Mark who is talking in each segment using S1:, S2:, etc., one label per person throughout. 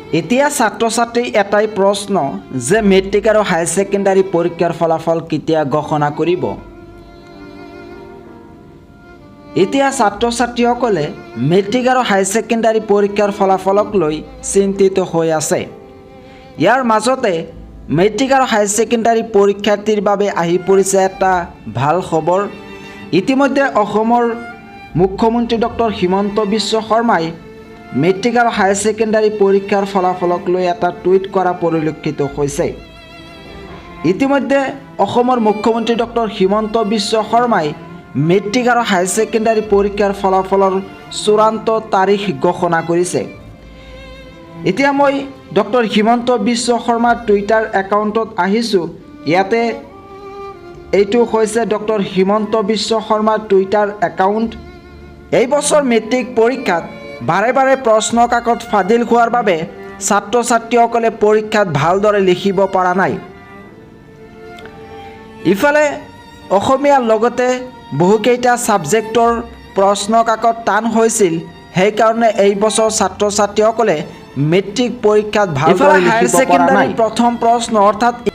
S1: এতিয়া ছাত্ৰ-ছাত্ৰীৰ এটাই প্ৰশ্ন যে মেট্ৰিক আৰু হায়াৰ ছেকেণ্ডাৰী পৰীক্ষাৰ ফলাফল কেতিয়া ঘোষণা কৰিব। এতিয়া ছাত্ৰ-ছাত্ৰীসকলে মেট্ৰিক আৰু হায়াৰ ছেকেণ্ডাৰী পৰীক্ষাৰ ফলাফলক লৈ চিন্তিত হৈ আছে। ইয়াৰ মাজতে মেট্ৰিক আৰু হায়াৰ ছেকেণ্ডাৰী পৰীক্ষাৰ্থীৰ বাবে আহি পৰিছে এটা ভাল খবৰ। ইতিমধ্যে অসমৰ মুখ্যমন্ত্ৰী ডক্টৰ হিমন্ত বিশ্ব শৰ্মাই মেট্ৰিক আৰু হায়াৰ ছেকেণ্ডাৰী পৰীক্ষাৰ ফলাফলক লৈ এটা টুইট কৰা পৰিলক্ষিত হৈছে। ইতিমধ্যে অসমৰ মুখ্যমন্ত্ৰী ডক্টৰ হিমন্ত বিশ্ব শৰ্মাই মেট্ৰিক আৰু হায়াৰ ছেকেণ্ডাৰী পৰীক্ষাৰ ফলাফলৰ চূড়ান্ত তাৰিখ ঘোষণা কৰিছে। এতিয়া মই ডক্টৰ হিমন্ত বিশ্ব শৰ্মাৰ টুইটাৰ একাউণ্টত আহিছোঁ। ইয়াতে এইটো হৈছে ডক্টৰ হিমন্ত বিশ্ব শৰ্মাৰ টুইটাৰ একাউণ্ট। এই বছৰ মেট্ৰিক পৰীক্ষাত বাৰে বাৰে প্ৰশ্ন কাকত ফাদিল হোৱাৰ বাবে ছাত্ৰ-ছাত্ৰীসকলে পৰীক্ষাত ভালদৰে লিখিব পৰা নাই। ইফালে অসমীয়াৰ লগতে বহুকেইটা ছাবজেক্টৰ প্ৰশ্ন কাকত টান হৈছিল। সেইকাৰণে এই বছৰ ছাত্ৰ-ছাত্ৰীসকলে মেট্ৰিক পৰীক্ষাত ভালদৰে লিখিব পৰা নাই।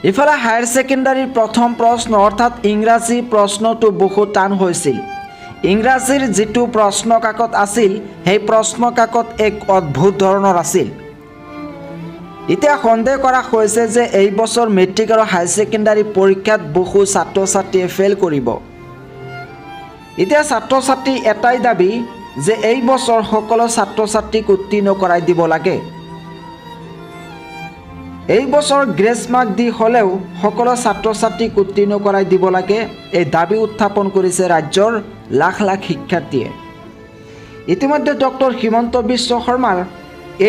S1: ইফালে হায়াৰ ছেকেণ্ডাৰীৰ প্ৰথম প্ৰশ্ন অৰ্থাৎ ইংৰাজী প্ৰশ্নটো বহুত টান হৈছিল। ইংৰাজীৰ যিটো প্ৰশ্ন কাকত আছিল সেই প্ৰশ্ন কাকত এক অদ্ভুত ধৰণৰ আছিল। এতিয়া সন্দেহ কৰা হৈছে যে এই বছৰ মেট্ৰিক আৰু হায়াৰ ছেকেণ্ডাৰী পৰীক্ষাত বহু ছাত্ৰ-ছাত্ৰীয়ে ফেইল কৰিব। এতিয়া ছাত্ৰ-ছাত্ৰীৰ এটাই দাবী যে এই বছৰ সকলো ছাত্ৰ-ছাত্ৰীক উত্তীৰ্ণ কৰাই দিব লাগে। এই বছৰ গ্ৰেছ মাৰ্ক দি হ'লেও সকলো ছাত্ৰ-ছাত্ৰীক উত্তীৰ্ণ কৰাই দিব লাগে, এই দাবী উত্থাপন কৰিছে ৰাজ্যৰ লাখ লাখ শিক্ষাৰ্থীয়ে। ইতিমধ্যে ডক্টৰ হিমন্ত বিশ্ব শৰ্মাৰ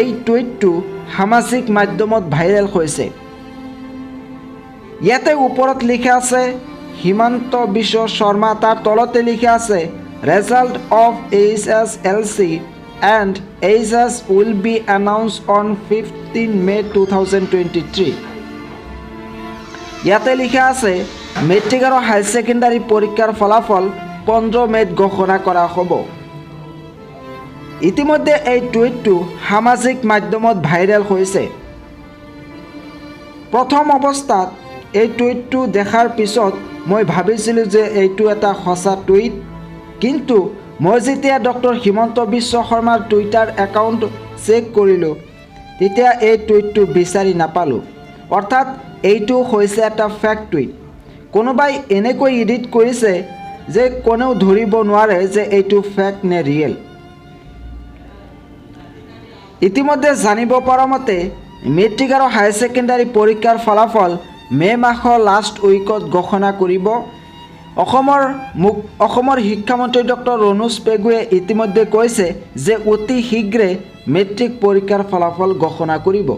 S1: এই টুইটটো সামাজিক মাধ্যমত ভাইৰেল হৈছে। ইয়াতে ওপৰত লিখা আছে হিমন্ত বিশ্ব শৰ্মা, তাৰ তলতে লিখা আছে result of HSLC and HS will be announced on 15 May 2023. ইয়াতে লিখা আছে মেট্ৰিক আৰু হায়াৰ ছেকেণ্ডাৰী পৰীক্ষাৰ ফলাফল 15 মে'ত ঘোষণা কৰা হ'ব। ইতিমধ্যে এই টুইটটো সামাজিক মাধ্যমত ভাইৰেল হৈছে। প্ৰথম অৱস্থাত এই টুইটটো দেখাৰ পিছত মই ভাবিছিলোঁ যে এইটো এটা সঁচা টুইট, কিন্তু মই যেতিয়া ডক্টৰ হিমন্ত বিশ্ব শৰ্মাৰ টুইটাৰ একাউণ্ট চেক কৰিলোঁ তেতিয়া এই টুইটটো বিচাৰি নাপালোঁ। অৰ্থাৎ এইটো হৈছে এটা ফেক টুইট। কোনোবাই এনেকৈ এডিট কৰিছে যে কোনেও ধৰিব নোৱাৰে যে এইটো ফেক নে ৰিয়েল। ইতিমধ্যে জানিব পৰা মতে মেট্ৰিক আৰু হায়াৰ ছেকেণ্ডাৰী পৰীক্ষাৰ ফলাফল মে' মাহৰ লাষ্ট উইকত ঘোষণা কৰিব। অসমৰ শিক্ষামন্ত্ৰী ডক্টৰ ৰণোজ পেগুৱে ইতিমধ্যে কৈছে যে অতি শীঘ্ৰে মেট্ৰিক পৰীক্ষাৰ ফলাফল ঘোষণা কৰিব।